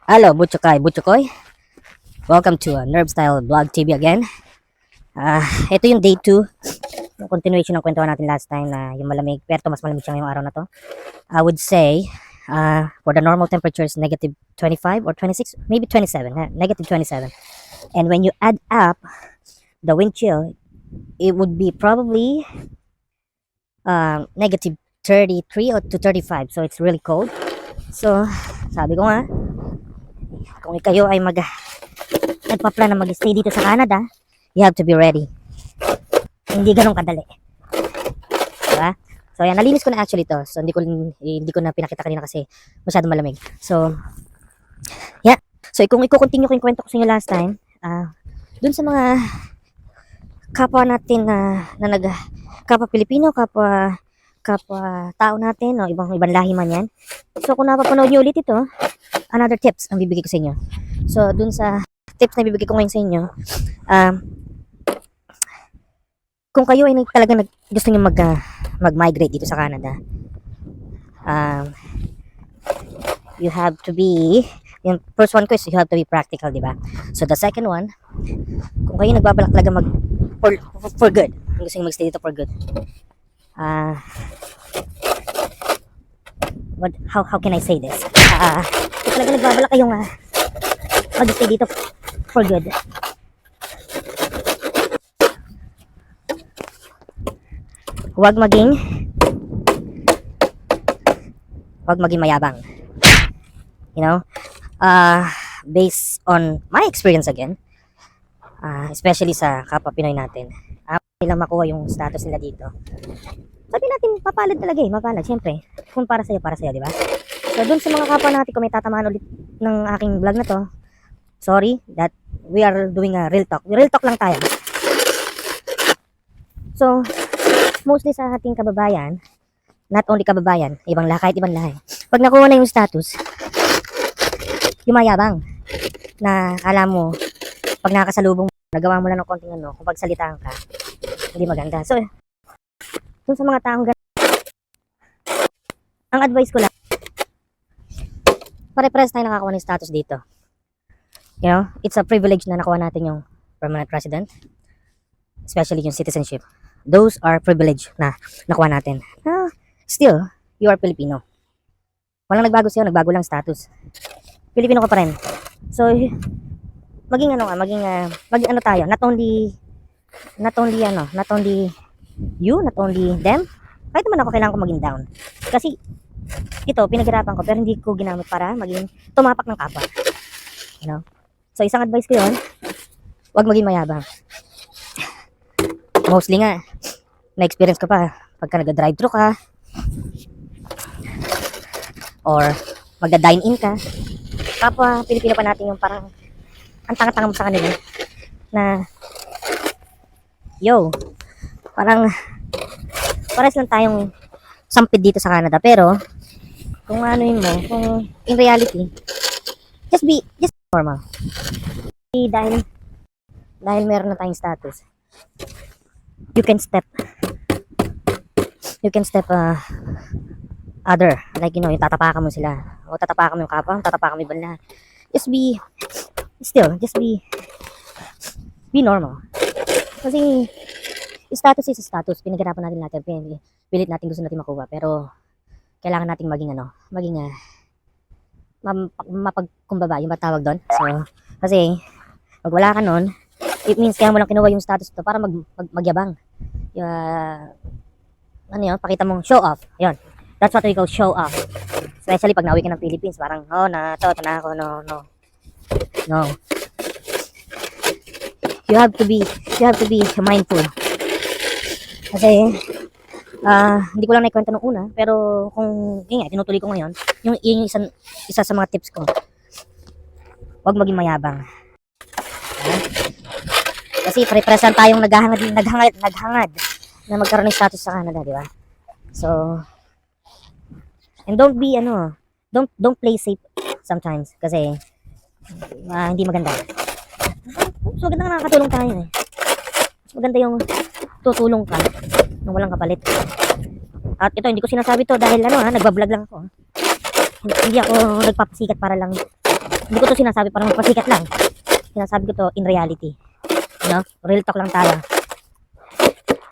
Hello, Butchokoy. Welcome to Nerve Style Vlog TV again. Ito yung day 2. Yung continuation ng kwentuhan natin last time na yung malamig. Pero mas malamig siya ngayong araw na to. I would say, for the normal temperatures, negative 25 or 26, maybe 27, negative 27. And when you add up the wind chill, it would be probably negative 33 or to 35. So it's really cold. So, sabi ko nga, kung kayo ay nagpa-plan na mag-stay dito sa Canada, you have to be ready. Hindi ganun kadali. Diba? So, ayan, nalinis ko na actually to. So, hindi ko na pinakita kanina kasi masyadong malamig. So, yeah. So, kung i-continue ko yung kwento ko sa inyo last time, dun sa mga kapwa natin kapwa Pilipino, kapwa tao natin, no, ibang lahi man yan. So, kung napapanood nyo ulit ito, another tips ang bibigay ko sa inyo. So, dun sa tips na bibigay ko ngayon sa inyo, kung kayo ay talagang gusto nyo mag-migrate dito sa Canada, you have to be, yung first one ko is you have to be practical, di ba? So, the second one, kung kayo nagbabalak talaga for good, gusto nyo mag-stay dito for good, how can I say this? Kung talaga nagbabalak kayong mag-stay dito for good, huwag maging mayabang. You know, based on my experience again, especially sa kapwa Pinoy natin, nilang makuha yung status nila dito. Sabi natin, mapalad talaga mapalad, syempre. Kung para sa'yo, di ba? So, dun sa mga kapwa natin, kung may tatamaan ulit ng aking vlog na to, sorry that we are doing a real talk. Real talk lang tayo. So, mostly sa ating kababayan, not only kababayan, kahit ibang lahi, pag nakuha na yung status, yumayabang na kala mo, pag nakasalubong mo, nagawa mo lang ng konting kung pagsalitaan ka, hindi maganda. So, dun sa mga taong ganun, ang advice ko lang, pare-pares tayo nakakuha ng status dito. You know, it's a privilege na nakuha natin yung permanent resident, especially yung citizenship. Those are privilege na nakuha natin. Still, you are Filipino. Walang nagbago sa'yo, nagbago lang status. Filipino ka pa rin. So, maging tayo, not only you, not only them. Kahit naman ako, kailangan ko maging down. Kasi, ito, pinaghirapan ko, pero hindi ko ginamit para maging tumapak ng kapwa. You know? So, isang advice ko yun, huwag maging mayabang. Mostly nga, na-experience ko pa, pagka nag-drive-thru ka, or magda-dine-in ka, kapwa Pilipino pa natin yung parang, ang tanga-tanga mo sa kanila, na, parang, pares lang tayong sampid dito sa Canada, pero, kung kung in reality, just be normal. Dahil meron na tayong status, you can step other, like yung tatapakan mo sila, o tatapakan mo yung kapwa, tatapakan mo yung bala. Just be normal. Kasi status is status, pinaghirapan natin pilit natin gusto natin makuha, pero kailangan nating maging mapagkumbaba, yung matawag doon. So, kasi pag wala ka nun, it means kaya mo lang kinuha yung status to para magyabang. Pakita mong show off. Yun. That's what we call show off. Especially pag nauwi ka ng Philippines, parang, ito na ako, no. You have to be mindful. Kasi, hindi ko lang naikwento nung una, pero kung, tinutuloy ko ngayon, yung isa sa mga tips ko, huwag maging mayabang. Kasi pare-paresan tayong naghangad na magkaroon ng status sa Canada, di ba? So, and don't play safe sometimes kasi hindi maganda. So, maganda nga nakakatulong tayo maganda yung tutulong ka nung walang kapalit. At ito, hindi ko sinasabi to dahil nagbablog lang ako. Hindi ako nagpapasikat para lang Hindi ko to sinasabi para magpasikat lang. Sinasabi ko to in reality. No? Real talk lang tayo.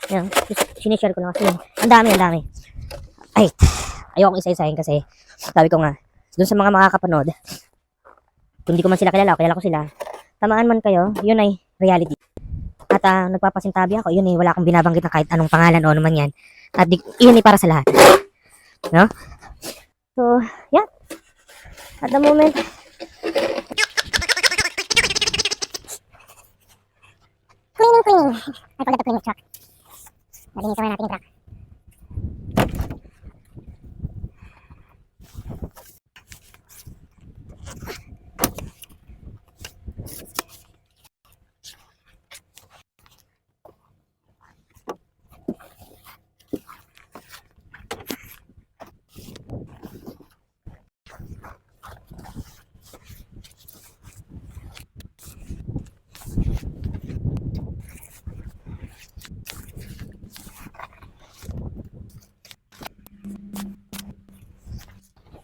Yan. Sinishare ko lang kasi. Ang dami. Ay, ayoko isa-isahin kasi sabi ko nga, dun sa mga makakapanood, kung hindi ko man sila kilala, kilala ko sila, tamaan man kayo, yun ay reality. At nagpapasintabi ako, yun ay wala akong binabanggit na kahit anong pangalan o ano man yan. At yun ay para sa lahat. No? So, yeah. At the moment, cleaning. I forgot to clean the truck. Nalinisan na natin yung truck.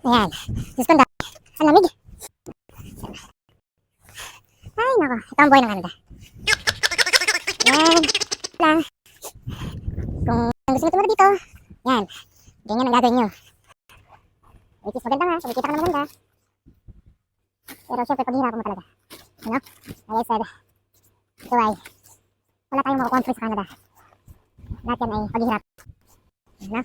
Ayan. Diyos ko, ang lamig. Ay, nako. Ito ang buhay ng Canada. Yan. Lang. Kung gusto nyo tumira dito, yan. Ganyan ang gagawin nyo. Which is maganda nga. Kumikita ka na maganda. Pero syempre, paghihirapan mo talaga. Ano? Like I said, ito ay wala tayong makukuha free sa Canada. Lahat yan ay paghihirap. Ano?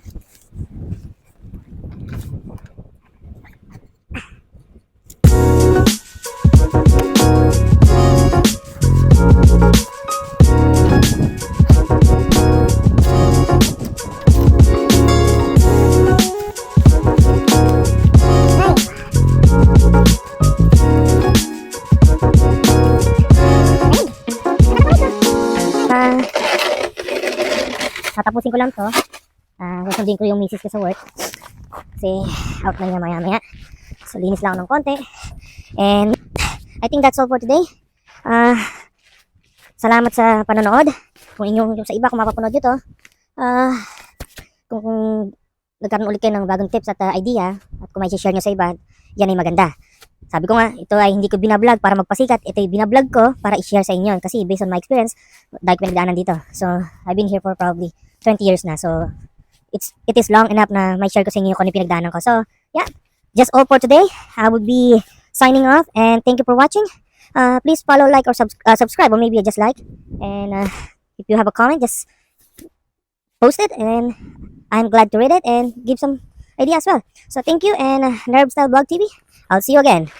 Tatapusin ko lang to. Susundin ko yung misis ko sa work. Kasi out na niya maya. So linis lang ako ng konti. And I think that's all for today. Salamat sa panonood. Kung inyong sa iba kung mapapanood nyo to. Kung nagkaroon ulit kayo ng bagong tips at idea at kung may share nyo sa iba, yan ay maganda. Sabi ko nga, ito ay hindi ko binablog para magpasikat. Ito ay binablog ko para i-share sa inyo. Kasi based on my experience, dahil pinagdaanan dito. So, I've been here for probably 20 years na. So, it is long enough na may share ko sa inyo kung ano pinagdaanan ko. So, yeah. Just all for today. I would be signing off. And thank you for watching. Please follow, like, or subscribe. Or maybe just like. And if you have a comment, just post it. And I'm glad to read it and give some idea as well. So, thank you. And Nerve Style Blog TV. I'll see you again.